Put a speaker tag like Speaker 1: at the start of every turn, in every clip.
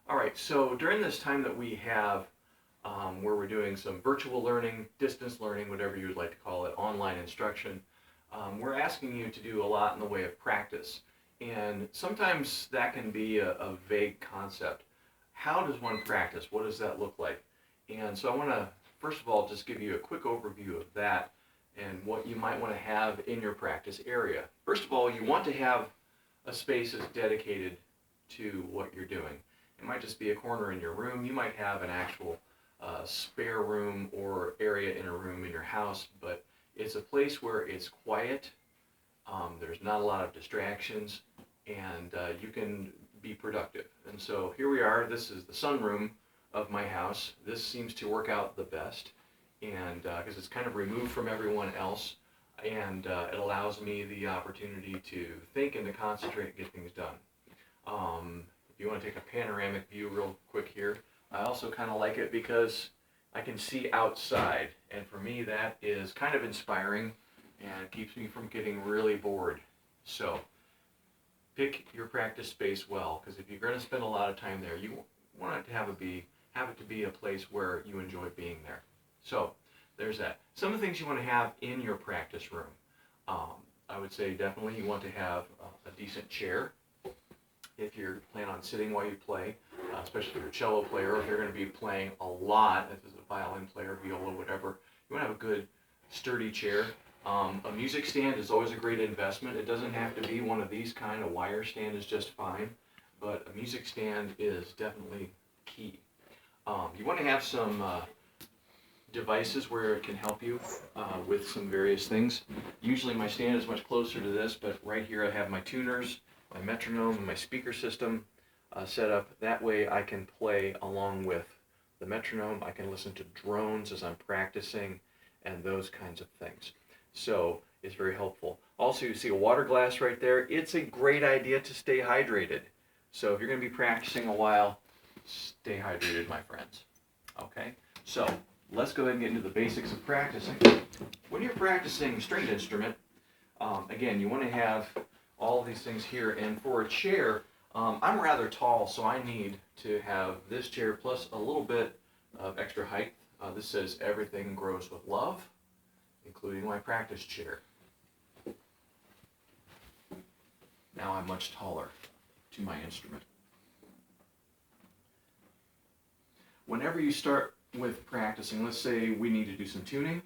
Speaker 1: All right, so during this time that we have where we're doing some virtual learning, distance learning, whatever you would like to call it, online instruction, we're asking you to do a lot in the way of practice. And sometimes that can be a vague concept. How does one practice? What does that look like? And so I want to, first of all, just give you a quick overview of that and what you might want to have in your practice area. First of all, you want to have a space that's dedicated to what you're doing. It might just be a corner in your room. You might have an actual spare room or area in a room in your house, but it's a place where it's quiet, there's not a lot of distractions, and you can be productive. And so here we are. This is the sunroom of my house. This seems to work out the best, and because it's kind of removed from everyone else, and it allows me the opportunity to think and to concentrate and get things done. If you want to take a panoramic view real quick here, I also kind of like it because I can see outside, and for me that is kind of inspiring and keeps me from getting really bored. So pick your practice space well, because if you're going to spend a lot of time there, you want it to have it to be a place where you enjoy being there. So there's that. Some of the things you want to have in your practice room. I would say definitely you want to have a decent chair. If you're planning on sitting while you play, especially if you're a cello player, or if you're going to be playing a lot, if it's a violin player, viola, whatever, you want to have a good, sturdy chair. A music stand is always a great investment. It doesn't have to be one of these kind. A wire stand is just fine, but a music stand is definitely key. You want to have some devices where it can help you with some various things. Usually my stand is much closer to this, but right here I have my tuners, my metronome, and my speaker system set up. That way I can play along with the metronome. I can listen to drones as I'm practicing and those kinds of things. So it's very helpful. Also, you see a water glass right there. It's a great idea to stay hydrated. So if you're going to be practicing a while, stay hydrated, my friends. Okay? So let's go ahead and get into the basics of practicing. When you're practicing a stringed instrument, again, you want to have all of these things here. And for a chair, I'm rather tall, so I need to have this chair plus a little bit of extra height. This says everything grows with love, including my practice chair. Now I'm much taller to my instrument. Whenever you start with practicing, let's say we need to do some tuning.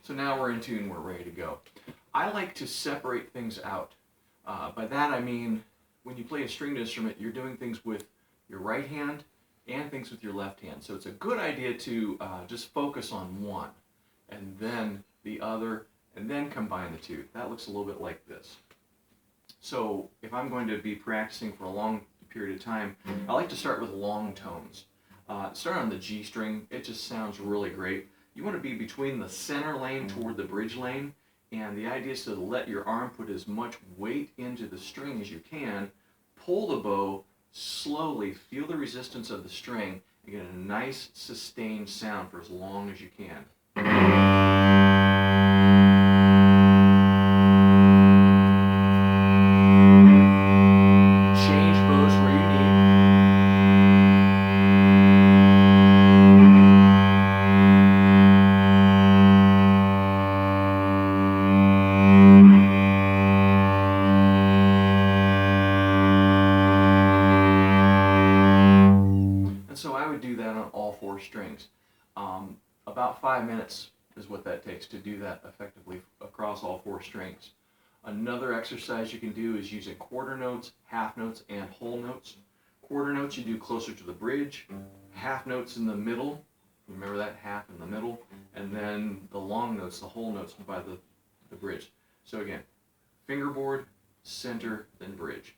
Speaker 1: So now we're in tune, we're ready to go. I like to separate things out. By that I mean, when you play a stringed instrument, you're doing things with your right hand and things with your left hand. So it's a good idea to just focus on one, and then the other, and then combine the two. That looks a little bit like this. So if I'm going to be practicing for a long period of time, I like to start with long tones. Start on the G string. It just sounds really great. You want to be between the center lane toward the bridge lane, and the idea is to let your arm put as much weight into the string as you can. Pull the bow slowly, feel the resistance of the string, and get a nice sustained sound for as long as you can. Change bows where you need. And so I would do that on all four strings. About 5 minutes is what that takes to do that effectively across all four strings. Another exercise you can do is using quarter notes, half notes, and whole notes. Quarter notes you do closer to the bridge, half notes in the middle, remember that, half in the middle, and then the long notes, the whole notes by the bridge. So again, fingerboard, center, then bridge.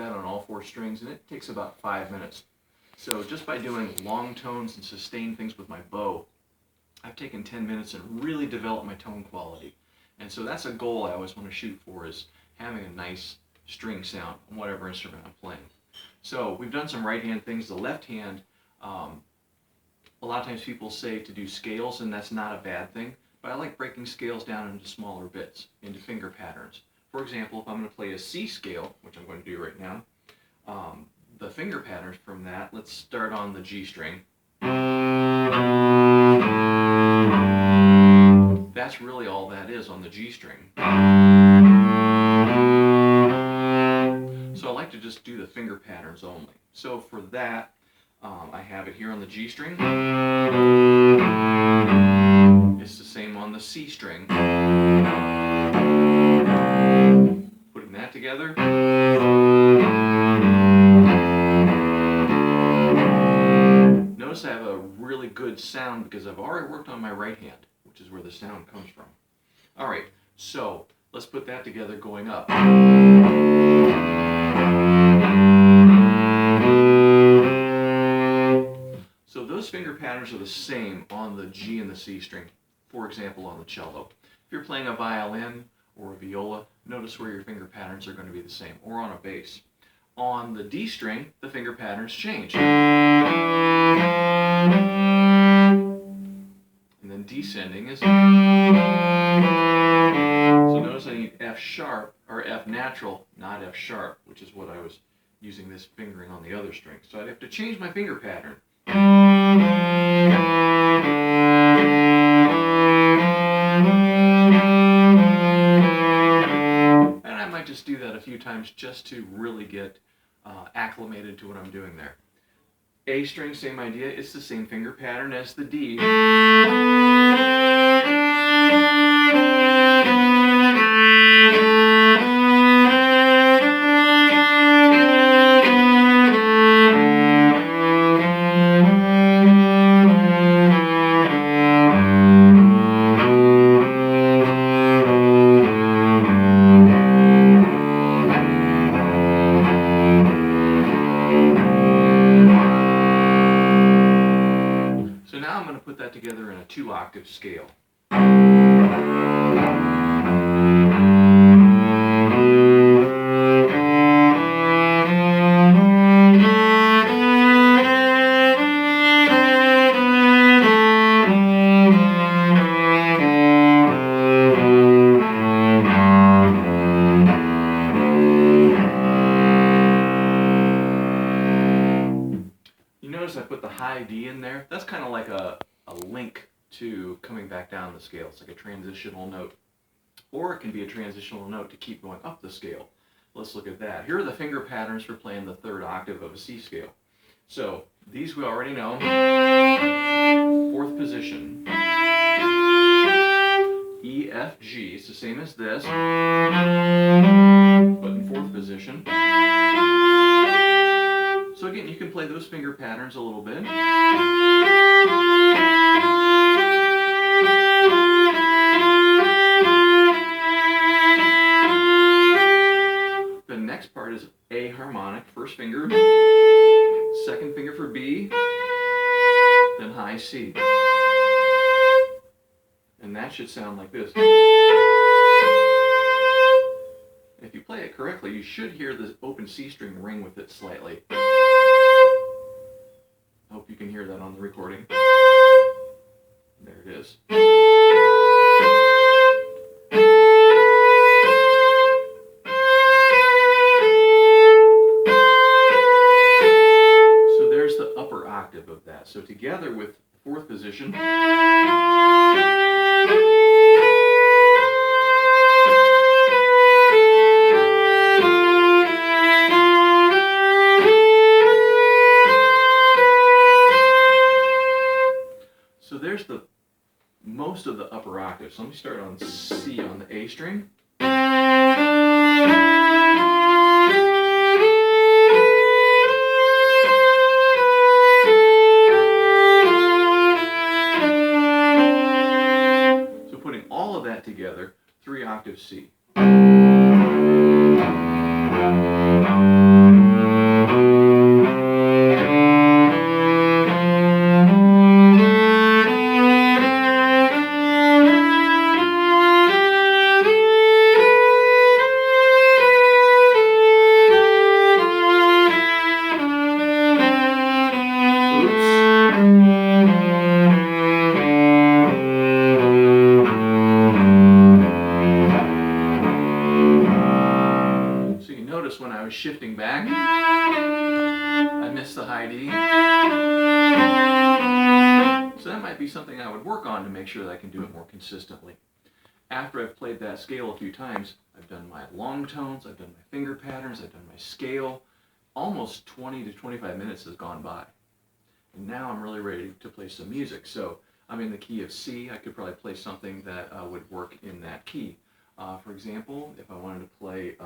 Speaker 1: that on all 4 strings, and it takes about 5 minutes. So just by doing long tones and sustained things with my bow, I've taken 10 minutes and really developed my tone quality. And so that's a goal I always want to shoot for, is having a nice string sound on whatever instrument I'm playing. So we've done some right hand things. The left hand, a lot of times people say to do scales, and that's not a bad thing, but I like breaking scales down into smaller bits, into finger patterns. For example, if I'm going to play a C scale, which I'm going to do right now, the finger patterns from that, let's start on the G string. That's really all that is on the G string. So I like to just do the finger patterns only. So for that, I have it here on the G string. It's the same on the C string. Putting that together. Notice I have a really good sound because I've already worked on my right hand, which is where the sound comes from. All right, so let's put that together going up. So those finger patterns are the same on the G and the C string. For example, on the cello. If you're playing a violin or a viola, notice where your finger patterns are going to be the same, or on a bass. On the D string, the finger patterns change. And then descending is... So notice I need F sharp, or F natural, not F sharp, which is what I was using this fingering on the other string. So I'd have to change my finger pattern. And I might just do that a few times just to really get acclimated to what I'm doing there. A string, same idea. It's the same finger pattern as the D. Together in a 2-octave scale. You notice I put the high D in there. That's kind of like a link to coming back down the scale. It's like a transitional note. Or it can be a transitional note to keep going up the scale. Let's look at that. Here are the finger patterns for playing the 3rd octave of a C scale. So these we already know. 4th position. E, F, G. It's the same as this, but in 4th position. So again, you can play those finger patterns a little bit. The next part is A harmonic, 1st finger, 2nd finger for B, then high C. And that should sound like this. If you play it correctly, you should hear the open C string ring with it slightly. I hope you can hear that on the recording. There it is. So there's the upper octave of that. So together with 4th position, so there's the most of the upper octaves. So let me start on C on the A string. So putting all of that together, 3 octaves C. high D. So that might be something I would work on to make sure that I can do it more consistently. After I've played that scale a few times, I've done my long tones, I've done my finger patterns, I've done my scale. Almost 20 to 25 minutes has gone by. And now I'm really ready to play some music. So I'm in the key of C. I could probably play something that would work in that key. For example, if I wanted to play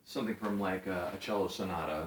Speaker 1: something from like a cello sonata.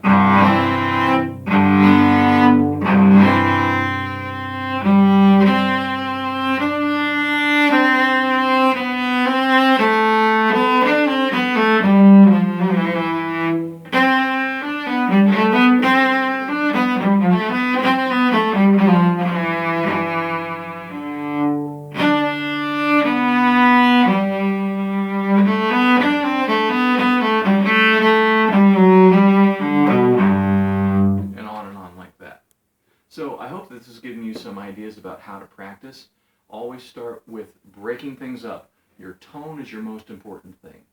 Speaker 1: So I hope this has given you some ideas about how to practice. Always start with breaking things up. Your tone is your most important thing.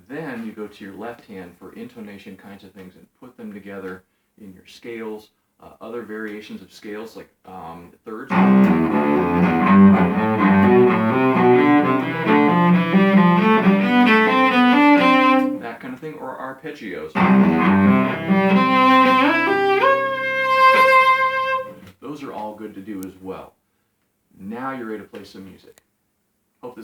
Speaker 1: Then you go to your left hand for intonation kinds of things and put them together in your scales, other variations of scales like thirds. That kind of thing, or arpeggios. Those are all good to do as well. Now you're ready to play some music. Hope this is